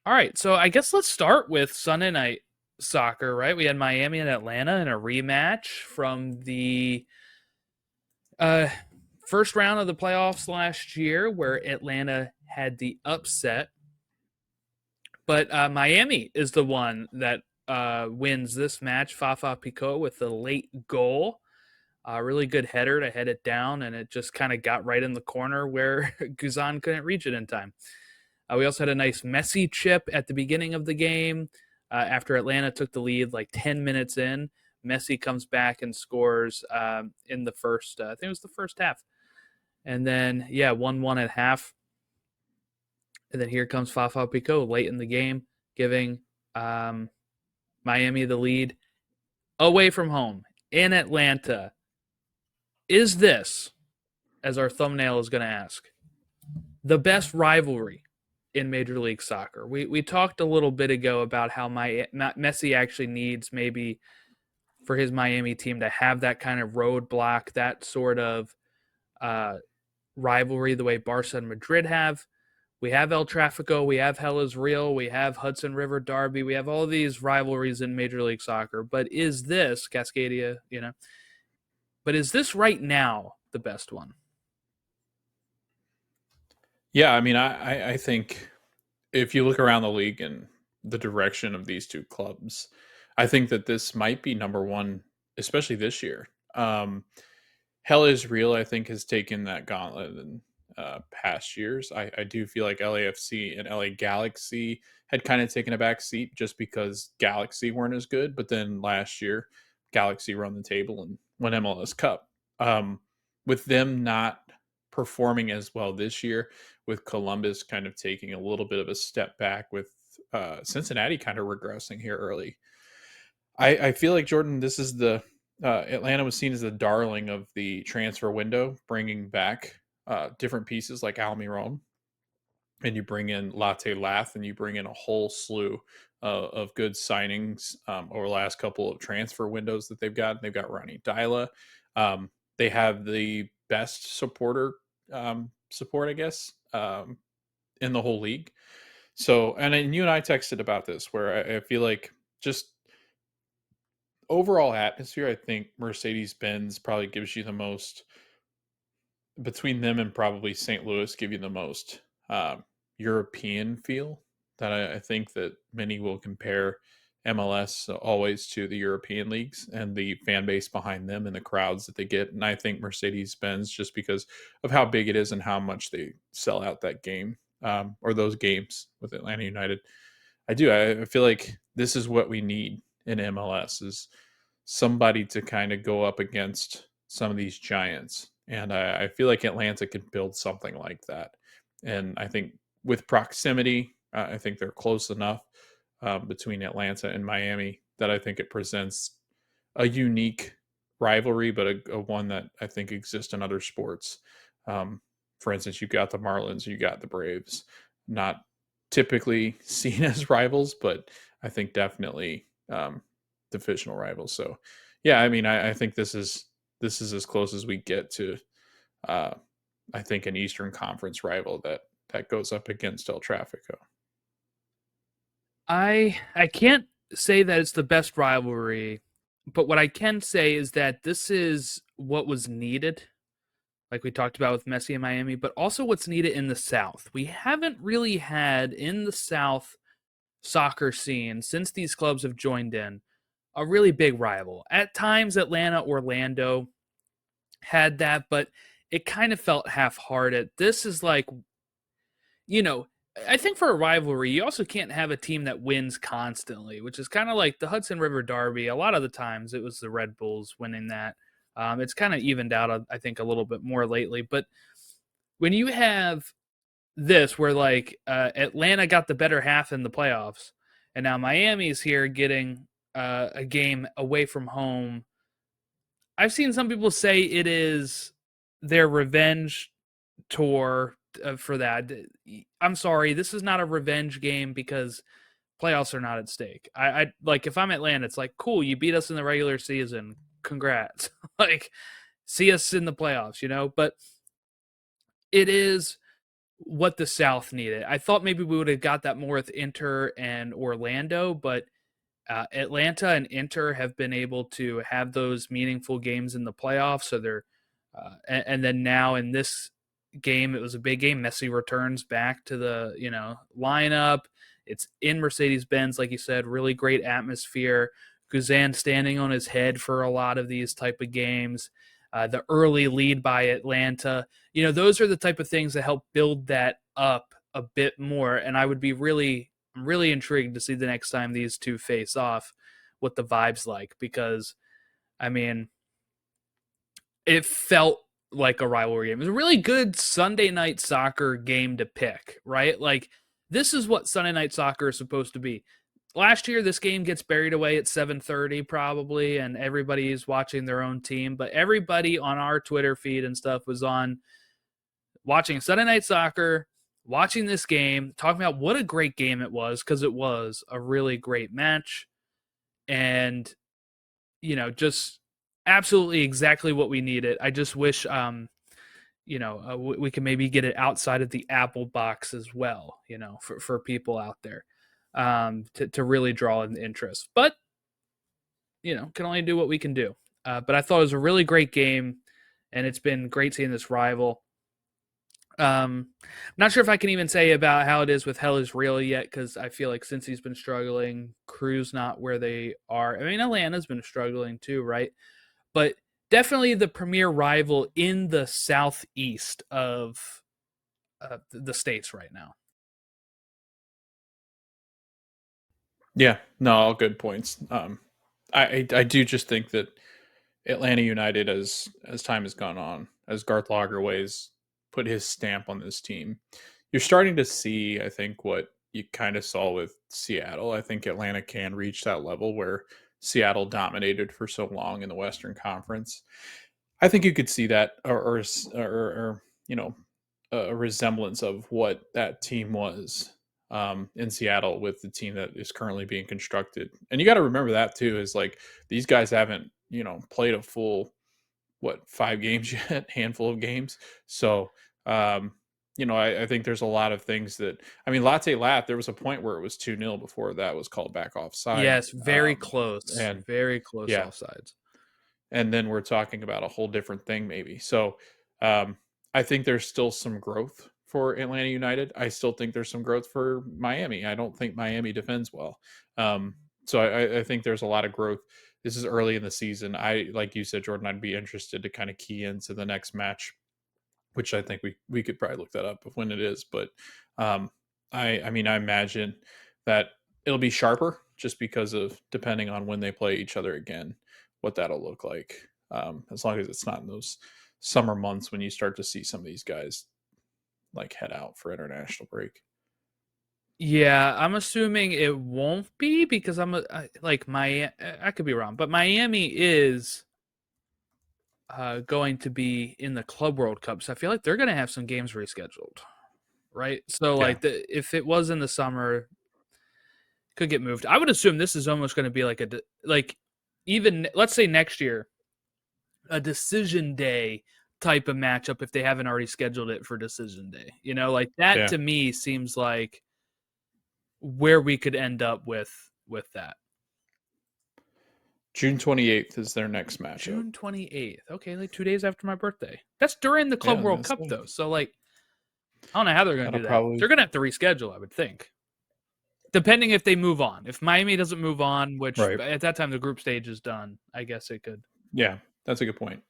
All right, so I guess let's start with Sunday night soccer, right? We had Miami and Atlanta in a rematch from the uh, first round of the playoffs last year, where Atlanta had the upset. But Miami is the one that wins this match. Fafa Pico with the late goal. A really good header to head it down, and it just kind of got right in the corner where Guzan couldn't reach it in time. We also had a nice Messi chip at the beginning of the game after Atlanta took the lead like 10 minutes in. Messi comes back and scores in the first, I think it was the first half. And then, yeah, 1-1 at half. And then here comes Fafa Pico late in the game, giving um, Miami the lead away from home in Atlanta. Is this, as our thumbnail is going to ask, the best rivalry in Major League Soccer? We talked a little bit ago about how Messi actually needs maybe for his Miami team to have that kind of roadblock, that sort of uh, rivalry, the way Barca and Madrid have. We have El Trafico, we have Hell is Real, we have Hudson River Derby, we have all these rivalries in Major League Soccer. But is this Cascadia, but is this right now the best one? Yeah, I mean, I think if you look around the league and the direction of these two clubs, I think that this might be number one, especially this year. Hell is Real, I think, has taken that gauntlet in past years. I do feel like LAFC and LA Galaxy had kind of taken a back seat just because Galaxy weren't as good. But then last year, Galaxy run the table and won MLS Cup. Um, with them not performing as well this year, with Columbus kind of taking a little bit of a step back, with Cincinnati kind of regressing here early. I feel like Jordan, this is the Atlanta was seen as the darling of the transfer window, bringing back different pieces like Almiron, and you bring in Latte Lath, and you bring in a whole slew of good signings over the last couple of transfer windows that they've got. They've got Ronnie Dyla. Um, they have the best support, I guess, in the whole league. So, and then you and I texted about this, where I feel like just overall atmosphere, I think Mercedes Benz probably gives you the most, between them and probably St. Louis, give you the most European feel. That I think that many will compare MLS always to the European leagues and the fan base behind them and the crowds that they get. And I think Mercedes Benz, just because of how big it is and how much they sell out that game, or those games with Atlanta United, I feel like this is what we need in MLS, is somebody to kind of go up against some of these giants. And I feel like Atlanta could build something like that. And I think with proximity, I think they're close enough between Atlanta and Miami that I think it presents a unique rivalry, but a one that I think exists in other sports. Um, for instance, you got the Marlins, you got the Braves, not typically seen as rivals, but I think definitely divisional rivals. So, yeah, I mean, I think this is as close as we get to, uh, I think, an Eastern Conference rival that goes up against El Trafico. I can't say that it's the best rivalry, but what I can say is that this is what was needed, like we talked about with Messi and Miami, but also what's needed in the South. We haven't really had in the South soccer scene since these clubs have joined in a really big rival. At times, Atlanta, Orlando had that, but it kind of felt half-hearted. This is like, you know, I think for a rivalry, you also can't have a team that wins constantly, which is kind of like the Hudson River Derby. A lot of the times it was the Red Bulls winning that. It's kind of evened out, I think, a little bit more lately. But when you have this, where like Atlanta got the better half in the playoffs, and now Miami's here getting a game away from home, I've seen some people say it is their revenge tour for that. I'm sorry, this is not a revenge game because playoffs are not at stake. I like, if I'm Atlanta, it's like, cool, you beat us in the regular season, congrats. Like, see us in the playoffs. But it is what the South needed. I thought maybe we would have got that more with Inter and Orlando, but Atlanta and Inter have been able to have those meaningful games in the playoffs. So they're, and then now in this game, it was a big game. Messi returns back to the lineup. It's in Mercedes-Benz, like you said, really great atmosphere. Guzan standing on his head for a lot of these type of games. The early lead by Atlanta, those are the type of things that help build that up a bit more. And I would be I'm really intrigued to see the next time these two face off what the vibe's like, because I mean, it felt like a rivalry game. It was a really good Sunday night soccer game to pick, right? Like, this is what Sunday night soccer is supposed to be. Last year, this game gets buried away at 7:30 probably, and everybody's watching their own team. But everybody on our Twitter feed and stuff was on watching Sunday night soccer, watching this game, talking about what a great game it was, because it was a really great match. And, just absolutely exactly what we needed. I just wish, we can maybe get it outside of the Apple box as well, for people out there, to really draw in the interest. But, can only do what we can do. But I thought it was a really great game, and it's been great seeing this rival. I'm not sure if I can even say about how it is with Hell is Real yet, because I feel like since he's been struggling, Crew's not where they are. I mean, Atlanta's been struggling too, right? But definitely the premier rival in the southeast of the states right now. Yeah, no, all good points. I do just think that Atlanta United, as time has gone on, as Garth Lagerwey's put his stamp on this team, you're starting to see, I think, what you kind of saw with Seattle. I think Atlanta can reach that level where Seattle dominated for so long in the Western Conference. I think you could see that, or a resemblance of what that team was in Seattle with the team that is currently being constructed. And you got to remember that too, is like these guys haven't played a full 5 games yet, handful of games. So I think there's a lot of things that, I mean, Latte Lat, there was a point where it was 2-0 before that was called back offside. Yes, very close. And Very close yeah, offsides. and then we're talking about a whole different thing maybe. So I think there's still some growth for Atlanta United. I still think there's some growth for Miami. I don't think Miami defends well. So I think there's a lot of growth. This is early in the season. Like you said, Jordan, I'd be interested to kind of key into the next match, which I think we could probably look that up of when it is. But I mean, I imagine that it'll be sharper just because of depending on when they play each other again, what that'll look like. As long as it's not in those summer months when you start to see some of these guys like head out for international break. Yeah, I'm assuming it won't be, because I could be wrong, but Miami is going to be in the Club World Cup, so I feel like they're going to have some games rescheduled, right? So Yeah. if it was in the summer, could get moved. I would assume this is almost going to be even let's say next year, a decision day type of matchup if they haven't already scheduled it for decision day. That Yeah. to me seems like where we could end up with that. June 28th is their next matchup. June 28th. Okay, like 2 days after my birthday. That's during the Club World Cup though. So I don't know how they're going to do that. They're going to have to reschedule, I would think. Depending if they move on. If Miami doesn't move on, which at that time the group stage is done, I guess it could. Yeah, that's a good point.